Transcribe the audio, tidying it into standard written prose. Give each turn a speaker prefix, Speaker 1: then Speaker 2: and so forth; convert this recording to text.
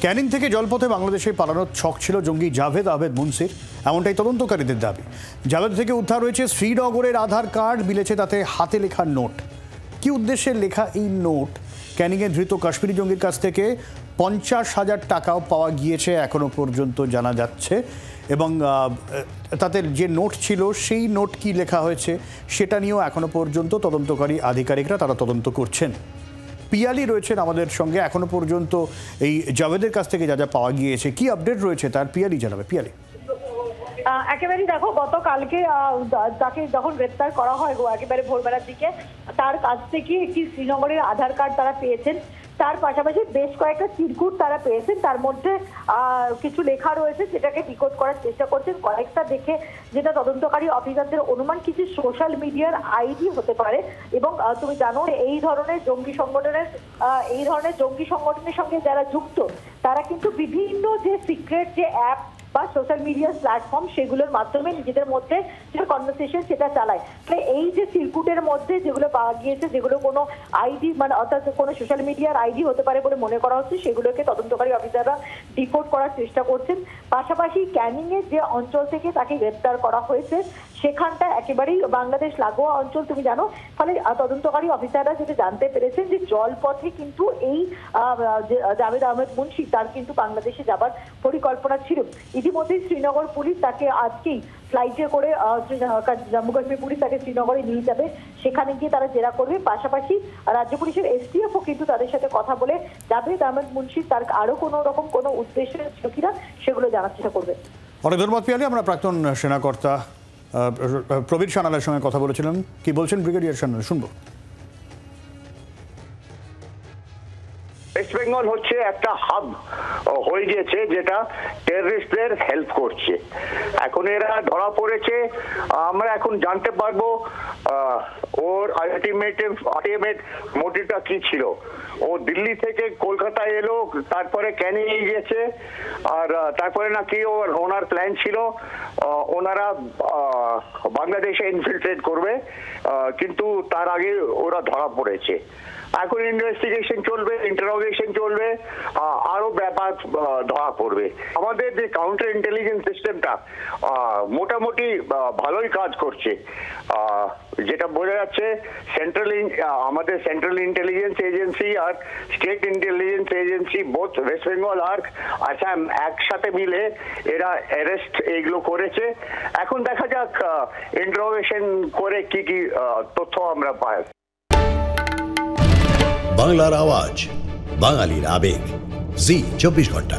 Speaker 1: ক্যানিং থেকে জলপথে বাংলাদেশে পালানোর ছক ছিল জঙ্গি জাভেদ আহমেদ মুন্সির, এমনটাই তদন্তকারীদের দাবি। জাভেদ থেকে উদ্ধার হয়েছে শ্রীনগরের আধার কার্ড, মিলেছে তাতে হাতে লেখা নোট। কি উদ্দেশ্যে লেখা এই নোট? ক্যানিংয়ে ধৃত কাশ্মীরি জঙ্গির কাছ থেকে 50,000 টাকাও পাওয়া গিয়েছে এখনো পর্যন্ত জানা যাচ্ছে। এবং তাতে যে নোট ছিল সেই নোট কি লেখা হয়েছে সেটা নিয়েও এখনো পর্যন্ত তদন্তকারী আধিকারিকরা তারা তদন্ত করছেন। পিয়ালি রয়েছেন আমাদের সঙ্গে। এখনো পর্যন্ত এই জাভেদের কাছ থেকে যা যা পাওয়া গিয়েছে, কি আপডেট রয়েছে তার পিয়ালি জানাবে। পিয়ালি,
Speaker 2: একেবারেই দেখো, গতকালকে তাকে যখন গ্রেপ্তার করা হয় একেবারে ভোরবেলার দিকে, তার কাছ থেকে একটি শ্রীনগরের আধার কার্ড তারা পেয়েছেন। তার পাশাপাশি বেশ কয়েকটা চিরকুট তারা পেয়েছেন, তার মধ্যে কিছু লেখা রয়েছে যেটাকে ডিকোড করার চেষ্টা করছেন। কয়েকটা দেখে যেটা তদন্তকারী অফিসারদের অনুমান, কিছু সোশ্যাল মিডিয়ার আইডি হতে পারে। এবং তুমি জানো এই ধরনের জঙ্গি সংগঠনের সঙ্গে যারা যুক্ত তারা কিন্তু বিভিন্ন যে সিক্রেট যে অ্যাপ বা সোশ্যাল মিডিয়া প্ল্যাটফর্ম সেগুলোর মাধ্যমে নিজেদের মধ্যে যে কনভারসেশন সেটা চালায়। তাই এই যে সিরকুটের মধ্যে যেগুলো পাওয়া গিয়েছে, যেগুলো কোনো আইডি মানে অর্থাৎ কোনো সোশ্যাল মিডিয়ার আইডি হতে পারে বলে মনে করা হচ্ছে, সেগুলোকে তদন্তকারী অফিসাররা ডিকোড করার চেষ্টা করছেন। পাশাপাশি ক্যানিং এর যে অঞ্চল থেকে তাকে গ্রেপ্তার করা হয়েছে সেখানটা একেবারেই বাংলাদেশ লাগোয়া অঞ্চল, তুমি জানো। ফলে তদন্তকারী অফিসাররা যেটা জানতে পেরেছেন যে জলপথে কিন্তু এই জাভেদ আহমেদ মুন্সি তার কিন্তু বাংলাদেশে যাবার পরিকল্পনা ছিল। ইতিমধ্যেই শ্রীনগর পুলিশ তাকে আজকেই ফ্লাইটে করে জম্মু কাশ্মীর পুলিশ তাকে শ্রীনগরে নিয়ে যাবে, সেখানে গিয়ে তারা জেরা করবে। পাশাপাশি রাজ্য পুলিশের এসটিএফও কিন্তু তাদের সাথে কথা বলে জাভেদ আহমেদ মুন্সি তার আরো কোনো রকম কোনো উদ্দেশ্য ছিল কিনা সেগুলো জানার চেষ্টা করবে।
Speaker 1: অনেক ধন্যবাদ পিয়ালি। আমরা প্রাক্তন সেনাকর্তা প্রবীর সানালের সঙ্গে কথা বলেছিলাম। কি বলছেন ব্রিগেডিয়ার সানাল, শুনবো।
Speaker 3: ওয়েস্ট বেঙ্গল হচ্ছে একটা হাব হয়ে গিয়েছে যেটা টেররিস্টদের হেল্প করছে। এখন এরা ধরা পড়েছে, আমরা এখন জানতে পারবো ওর আলটিমেট মোটিভটা কি ছিল। ও দিল্লি থেকে কলকাতায় এলো, তারপরে ক্যানিং গেছে, আর তারপরে নাকি ওনার প্ল্যান ছিল ওনারা বাংলাদেশে ইনফিলট্রেট করবে, কিন্তু তার আগে ওরা ধরা পড়েছে। এখন ইনভেস্টিগেশন চলবে, ইন্টারোগেশন চলবে, আরো ব্যাপার ধরা পড়বে। আমাদের যে কাউন্টার ইন্টেলিজেন্স সিস্টেমটা মোটামুটি ভালোই কাজ করছে, যেটা বোঝা যাচ্ছে। আমাদের সেন্ট্রাল ইন্টেলিজেন্স এজেন্সি আর state intelligence agency both West Bengal আর আসাম একসাথে মিলে এরা অ্যারেস্ট এগুলো করেছে। এখন দেখা যাক ইন্টারোগেশন করে কি কি তথ্য আমরা পাই।
Speaker 4: বাংলার আওয়াজ, বাঙালির আবেগ, জি 24 ঘন্টা।